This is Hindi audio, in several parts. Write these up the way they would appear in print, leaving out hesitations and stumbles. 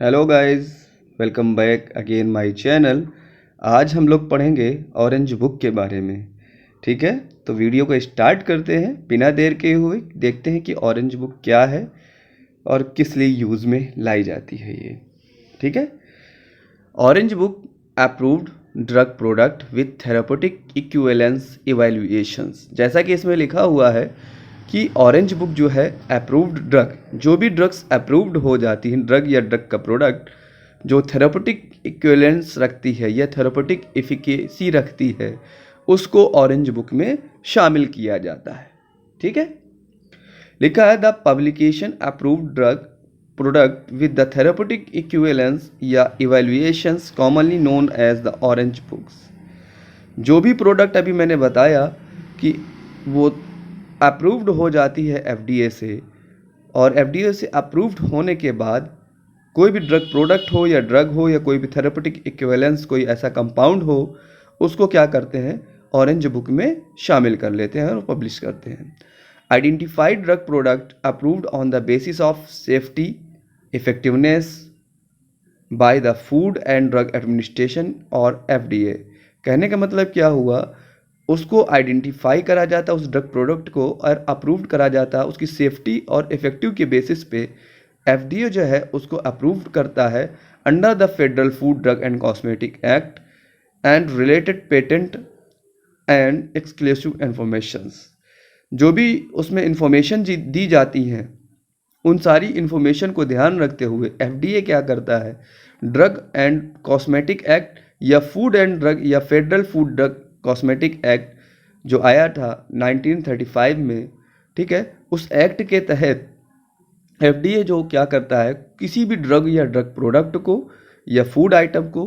Hello guys, welcome back again my channel. आज हम लोग पढ़ेंगे ऑरेंज बुक के बारे में। ठीक है, तो वीडियो को स्टार्ट करते हैं बिना देर के हुए। देखते हैं कि ऑरेंज बुक क्या है और किस लिए यूज़ में लाई जाती है ये। ठीक है, orange book approved drug product with therapeutic equivalence evaluations. जैसा कि इसमें लिखा हुआ है कि ऑरेंज बुक जो है अप्रूव्ड ड्रग, जो भी ड्रग्स अप्रूव्ड हो जाती हैं, ड्रग या ड्रग का प्रोडक्ट जो थेरापेटिक इक्विवेलेंस रखती है या थेरापेटिक एफिकेसी रखती है, उसको ऑरेंज बुक में शामिल किया जाता है। ठीक है, लिखा है the publication approved drug product with the therapeutic equivalence या evaluations commonly known as the Orange Books. जो भी प्रोडक्ट अभी मैंने बताया कि वो अप्रूव्ड हो जाती है एफडीए से, और एफडीए से अप्रूव्ड होने के बाद कोई भी ड्रग प्रोडक्ट हो या ड्रग हो या कोई भी थेरापेटिक इक्विवेलेंस कोई ऐसा कंपाउंड हो, उसको क्या करते हैं, ऑरेंज बुक में शामिल कर लेते हैं और पब्लिश करते हैं। Identified drug product approved on the basis of safety effectiveness by the food and drug administration और एफडीए। कहने का मतलब क्या हुआ, उसको आइडेंटिफाई करा जाता है उस ड्रग प्रोडक्ट को और अप्रूव्ड करा जाता है उसकी सेफ्टी और इफेक्टिव के बेसिस पे। एफडीए जो है उसको अप्रूव्ड करता है under the federal food drug and cosmetic act and related patent and exclusive informations. जो भी उसमें इंफॉर्मेशन दी जाती हैं, उन सारी इन्फॉर्मेशन को ध्यान रखते हुए एफडीए क्या करता है, ड्रग एंड कॉस्मेटिक एक्ट या फूड एंड ड्रग या federal food drug cosmetic act जो आया था 1935 में, ठीक है, उस एक्ट के तहत एफडीए जो क्या करता है, किसी भी ड्रग या ड्रग प्रोडक्ट को या फूड आइटम को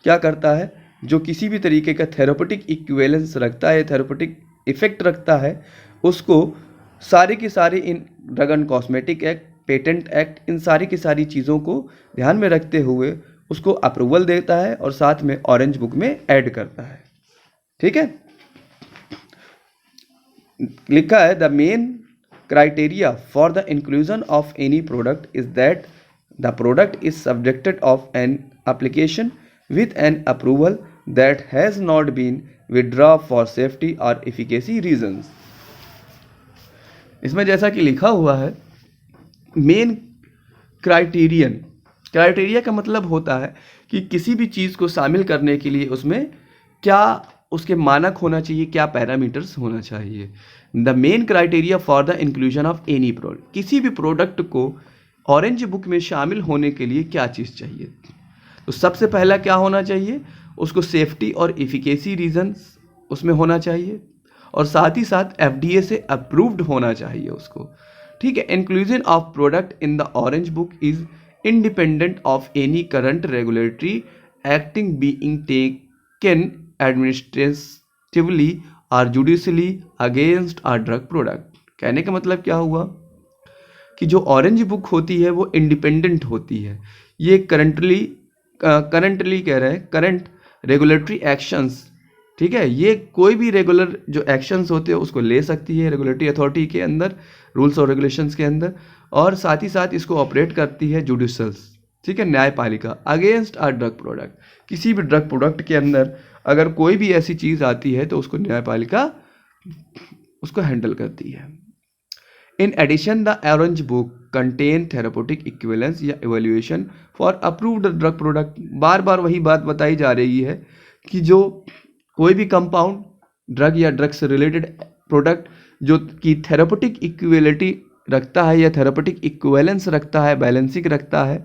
क्या करता है, जो किसी भी तरीके का थेरापेटिक इक्विवेलेंस रखता है, थेरापेटिक इफेक्ट रखता है, उसको सारे की सारी इन drug and cosmetic act, patent act, इन सारी की सारी चीज़ों को ध्यान में रखते हुए उसको अप्रूवल देता है और साथ में ऑरेंज बुक में ऐड करता है। ठीक है, लिखा है the main criteria for the inclusion of any product is that the product is subjected of an application with an approval that has not been withdrawn for safety or efficacy reasons। इसमें जैसा कि लिखा हुआ है, मेन क्राइटेरिया का मतलब होता है कि किसी भी चीज़ को शामिल करने के लिए उसमें क्या उसके मानक होना चाहिए, क्या पैरामीटर्स होना चाहिए। The main criteria for the inclusion of any product, किसी भी प्रोडक्ट को ऑरेंज बुक में शामिल होने के लिए क्या चीज़ चाहिए, तो सबसे पहला क्या होना चाहिए, उसको सेफ्टी और इफिकेसी रीजंस उसमें होना चाहिए और साथ ही साथ एफडीए से अप्रूव्ड होना चाहिए उसको। ठीक है, inclusion of product in the orange book is independent of any current regulatory acting being taken administratively और जुडिशली अगेंस्ट आ ड्रग प्रोडक्ट। कहने का मतलब क्या हुआ कि जो ऑरेंज बुक होती है वो इंडिपेंडेंट होती है। ये करंटली कह रहे हैं करंट रेगुलेटरी एक्शंस, ठीक है, ये कोई भी रेगुलर जो एक्शंस होते हैं उसको ले सकती है रेगुलेटरी अथॉरिटी के अंदर, रूल्स और रेगुलेशंस के अंदर, और साथ ही साथ इसको ऑपरेट करती है जुडिशल्स, ठीक है, न्यायपालिका, अगेंस्ट आ ड्रग प्रोडक्ट। किसी भी ड्रग प्रोडक्ट के अंदर अगर कोई भी ऐसी चीज़ आती है तो उसको न्यायपालिका उसको हैंडल करती है। In addition the orange book contain therapeutic equivalence या evaluation for approved drug product. बार बार वही बात बताई जा रही है कि जो कोई भी कंपाउंड ड्रग या ड्रग से रिलेटेड प्रोडक्ट जो कि थेरापेटिक इक्विवेलिटी रखता है या थेरापेटिक इक्विवेलेंस रखता है, बैलेंसिंग रखता है,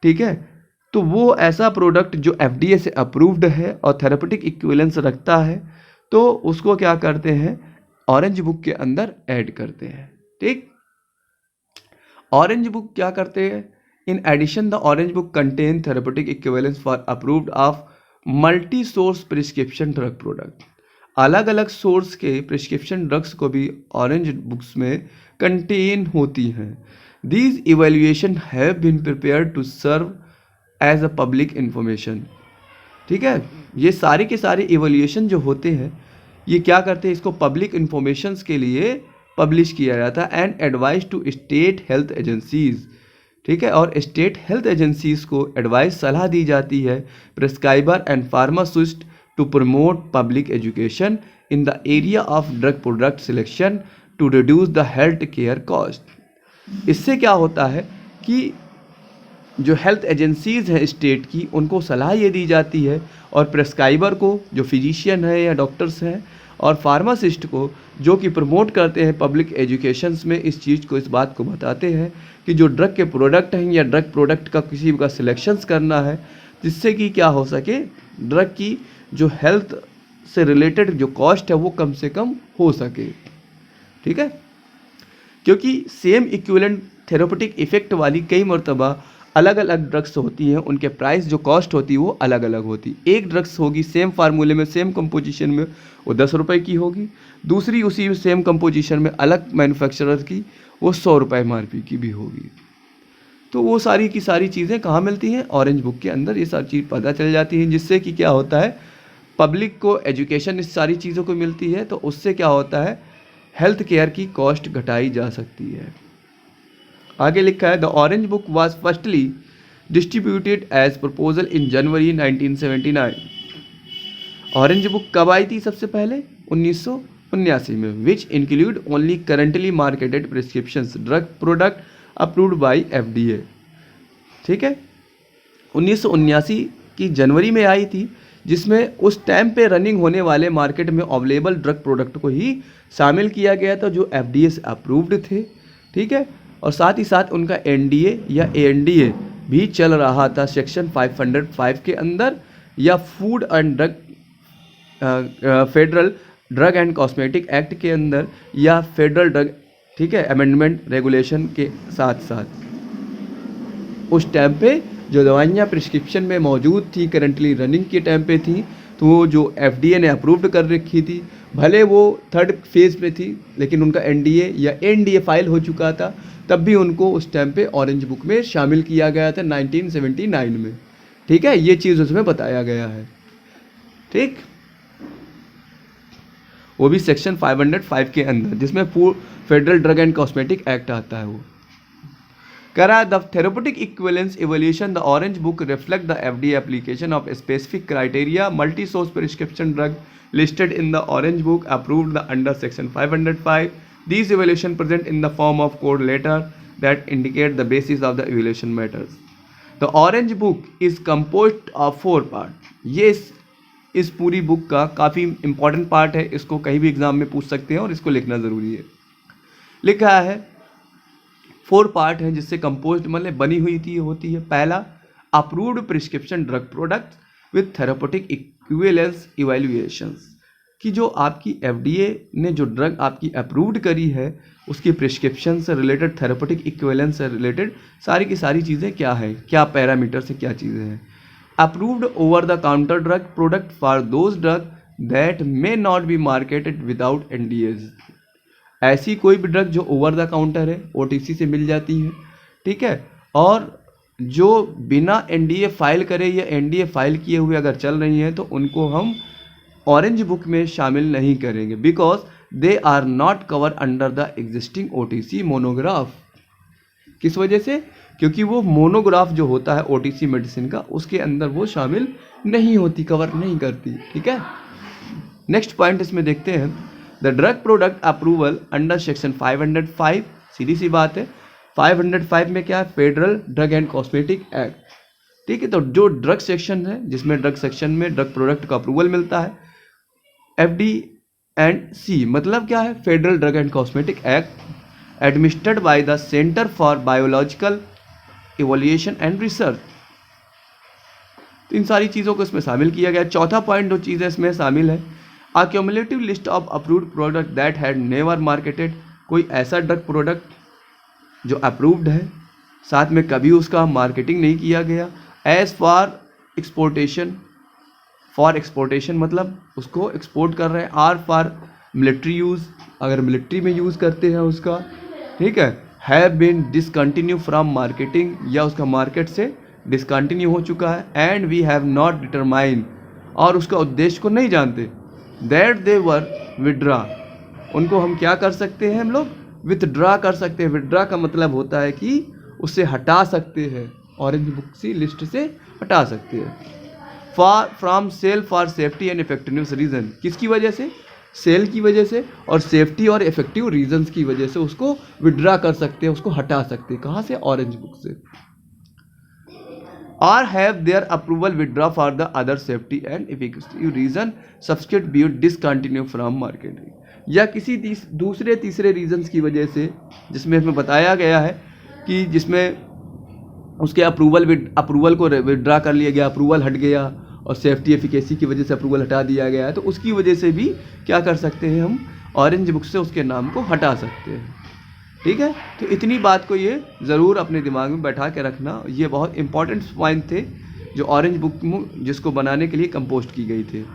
ठीक है, तो वो ऐसा प्रोडक्ट जो एफडीए से अप्रूव्ड है और थेरापेटिक इक्विवेलेंस रखता है, तो उसको क्या करते हैं, ऑरेंज बुक के अंदर ऐड करते हैं। ठीक, ऑरेंज बुक क्या करते हैं, in addition the orange book contain therapeutic equivalence for approved of multi source prescription drug product. अलग अलग सोर्स के प्रिस्क्रिप्शन ड्रग्स को भी ऑरेंज बुक्स में कंटेन होती हैं। These evaluation have been prepared to serve as a public information. ठीक है, ये सारे के सारे इवेल्युएशन जो होते हैं ये क्या करते हैं, इसको पब्लिक इंफॉर्मेशंस के लिए पब्लिश किया जाता है and advice to state health agencies. ठीक है। और स्टेट हेल्थ एजेंसीज को एडवाइस सलाह दी जाती है prescriber and pharmacist to promote public education in the area of drug product selection to reduce the health care cost. इससे क्या होता है कि जो हेल्थ एजेंसीज़ हैं स्टेट की, उनको सलाह ये दी जाती है, और प्रेस्क्राइबर को, जो फिजिशियन है या डॉक्टर्स हैं, और फार्मासिस्ट को, जो कि प्रमोट करते हैं पब्लिक एजुकेशंस में इस चीज़ को, इस बात को बताते हैं कि जो ड्रग के प्रोडक्ट हैं या ड्रग प्रोडक्ट का किसी का सिलेक्शंस करना है, जिससे कि क्या हो सके, ड्रग की जो हेल्थ से रिलेटेड जो कॉस्ट है वो कम से कम हो सके। ठीक है, क्योंकि सेम इक्विवेलेंट थेरेपेटिक इफेक्ट वाली कई मरतबा अलग अलग ड्रग्स होती हैं, उनके प्राइस जो कॉस्ट होती है वो अलग अलग होती। एक ड्रग्स होगी सेम फार्मूले में, सेम कंपोजिशन में, वो 10 रुपये की होगी, दूसरी उसी सेम कंपोजिशन में अलग मैन्युफैक्चरर की वो 100 रुपये MRP की भी होगी। तो वो सारी की सारी चीज़ें कहाँ मिलती हैं? ऑरेंज बुक के अंदर ये सारी चीज़ पता चल जाती है, जिससे कि क्या होता है, पब्लिक को एजुकेशन इस सारी चीज़ों को मिलती है, तो उससे क्या होता है, हेल्थ केयर की कॉस्ट घटाई जा सकती है। आगे लिखा है, the orange book was firstly distributed as proposal in January 1979। Orange book कब आई थी सबसे पहले? 1979 में। Which include only currently marketed prescriptions drug product approved by FDA। ठीक है, 1979 की जनवरी में आई थी, जिसमें उस टाइम पे रनिंग होने वाले मार्केट में अवेलेबल ड्रग प्रोडक्ट को ही शामिल किया गया था जो FDA से अप्रूव्ड थे। ठीक है, और साथ ही साथ उनका NDA या ANDA भी चल रहा था सेक्शन 505 के अंदर, या food and drug federal drug and cosmetic act के अंदर, या फेडरल ड्रग, ठीक है, अमेंडमेंट रेगुलेशन के साथ साथ उस टाइम पे जो दवाइयाँ प्रिस्क्रिप्शन में मौजूद थी, करंटली रनिंग के टाइम पे थी, तो वो जो FDA ने अप्रूव्ड कर रखी थी, भले वो 3rd फेज़ पे थी, लेकिन उनका NDA या ANDA फाइल हो चुका था, तब भी उनको उस टाइम पे ऑरेंज बुक में शामिल किया गया था 1979 में। ठीक है, ये चीज़ उसमें बताया गया है। ठीक, वो भी सेक्शन 505 के अंदर, जिसमें federal drug and cosmetic act आता है। वो करा the therapeutic equivalence evolution the orange book reflect the FDA application of specific criteria multi source prescription drug listed in the orange book approved under section 505. These evaluation present in the form of code letter that indicate the basis of the evaluation matters. The orange book is composed of 4 parts. ये इस पूरी बुक का काफ़ी इंपॉर्टेंट पार्ट है, इसको कहीं भी एग्जाम में पूछ सकते हैं और इसको लिखना ज़रूरी है। लिखा है 4 पार्ट हैं जिससे कंपोज्ड मतलब बनी हुई थी होती है। पहला, approved prescription drug product with therapeutic equivalence evaluations, कि जो आपकी FDA ने जो ड्रग आपकी अप्रूव्ड करी है उसकी प्रिस्क्रिप्शन से रिलेटेड, थेरेपेटिक इक्विवेलेंस से रिलेटेड सारी की सारी चीज़ें क्या है, क्या पैरामीटर से क्या चीज़ें हैं। Approved over the counter drug product for those drug that may not be marketed without NDAs। ऐसी कोई भी ड्रग जो ओवर द काउंटर है, OTC से मिल जाती है, ठीक है, और जो बिना NDA फाइल करे या NDA फाइल किए हुए अगर चल रही हैं तो उनको हम ऑरेंज बुक में शामिल नहीं करेंगे, because they are not cover under the existing OTC monograph. किस वजह से? क्योंकि वो मोनोग्राफ जो होता है OTC मेडिसिन का, उसके अंदर वो शामिल नहीं होती, कवर नहीं करती। ठीक है, नेक्स्ट पॉइंट इसमें देखते हैं, the drug product approval under section 505। सीधी सी बात है, 505 में क्या है, federal drug and cosmetic act. ठीक है, तो जो ड्रग सेक्शन है, जिसमें ड्रग सेक्शन में ड्रग प्रोडक्ट का अप्रूवल मिलता है, FD&C मतलब क्या है, federal drug and cosmetic act administered by the centre for biological evolution and research. तो इन सारी चीज़ों को इसमें शामिल किया गया। चौथा पॉइंट जो चीज़ है इसमें शामिल है, a cumulative list of approved product that had never marketed. कोई ऐसा ड्रग प्रोडक्ट जो अप्रूव्ड है, साथ में कभी उसका मार्केटिंग नहीं किया गया, as for exportation, for exportation मतलब उसको एक्सपोर्ट कर रहे हैं, आर फॉर मिलिट्री यूज़, अगर मिलिट्री में यूज़ करते हैं उसका, ठीक है, have been discontinue from marketing, या उसका मार्केट से डिसकंटिन्यू हो चुका है, and we have not determine, और उसका उद्देश्य को नहीं जानते, दैट दे वर विड्रा, उनको हम क्या कर सकते हैं, हम लोग विथड्रा कर सकते हैं। विड्रा का मतलब होता है कि उससे हटा सकते हैं, ऑरेंज बुक की लिस्ट से हटा सकते हैं। For from sale for safety and effectiveness reason, किसकी वजह से? सेल की वजह से और सेफ्टी और इफेक्टिव रीजंस की वजह से उसको विड्रा कर सकते हैं, उसको हटा सकते हैं। कहाँ से? ऑरेंज बुक से। Or have their approval withdraw for the other safety and effective reason subscript be discontinue from market, या किसी दूसरे तीसरे रीजंस की वजह से, जिसमें हमें बताया गया है कि जिसमें उसके अप्रूवल को विड्रा कर लिया गया, अप्रूवल हट गया और सेफ्टी एफिकेसी की वजह से अप्रूवल हटा दिया गया है, तो उसकी वजह से भी क्या कर सकते हैं हम? ऑरेंज बुक से उसके नाम को हटा सकते हैं। ठीक है, तो इतनी बात को ये ज़रूर अपने दिमाग में बैठा के रखना। ये बहुत इंपॉर्टेंट पॉइंट थे जो ऑरेंज बुक जिसको बनाने के लिए कंपोस्ट की गई थी।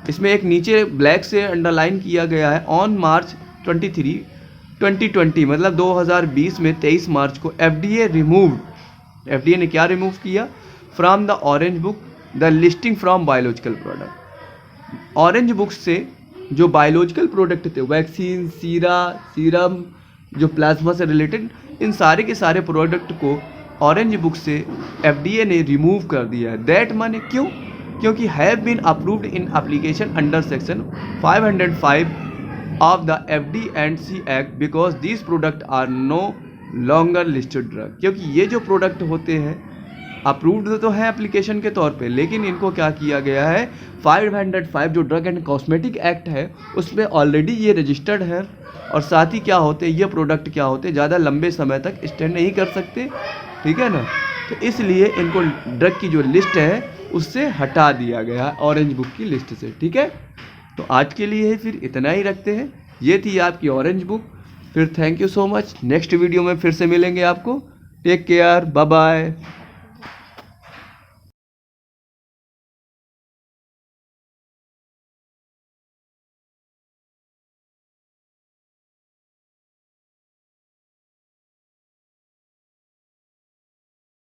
इसमें एक नीचे ब्लैक से अंडरलाइन किया गया है, ऑन मार्च 23, 2020 मतलब 2020 में 23 मार्च को एफडीए ने क्या रिमूव किया? From the orange book the listing from biological product. Orange book से जो बायोलॉजिकल प्रोडक्ट थे, वैक्सीन, सीरम, जो प्लाज्मा से रिलेटेड, इन सारे के सारे प्रोडक्ट को ऑरेंज बुक से एफडीए ने रिमूव कर दिया है। दैट माने क्यों? क्योंकि have been approved in application under section 505 of the FD&C Act because these product are no longer listed drug। क्योंकि ये जो प्रोडक्ट होते हैं अप्रूव्ड तो है एप्लीकेशन के तौर पे, लेकिन इनको क्या किया गया है? 505 जो ड्रग एंड कॉस्मेटिक एक्ट है उसमें ऑलरेडी ये रजिस्टर्ड है, और साथ ही क्या होते हैं, ये प्रोडक्ट क्या होते हैं, ज़्यादा लंबे समय तक स्टैंड नहीं कर सकते। ठीक है ना, तो इसलिए इनको ड्रग की जो लिस्ट है उससे हटा दिया गया ऑरेंज बुक की लिस्ट से। ठीक है, तो आज के लिए फिर इतना ही रखते हैं। ये थी आपकी ऑरेंज बुक। फिर thank you so much. Next video में फिर से मिलेंगे आपको। Take care, bye bye.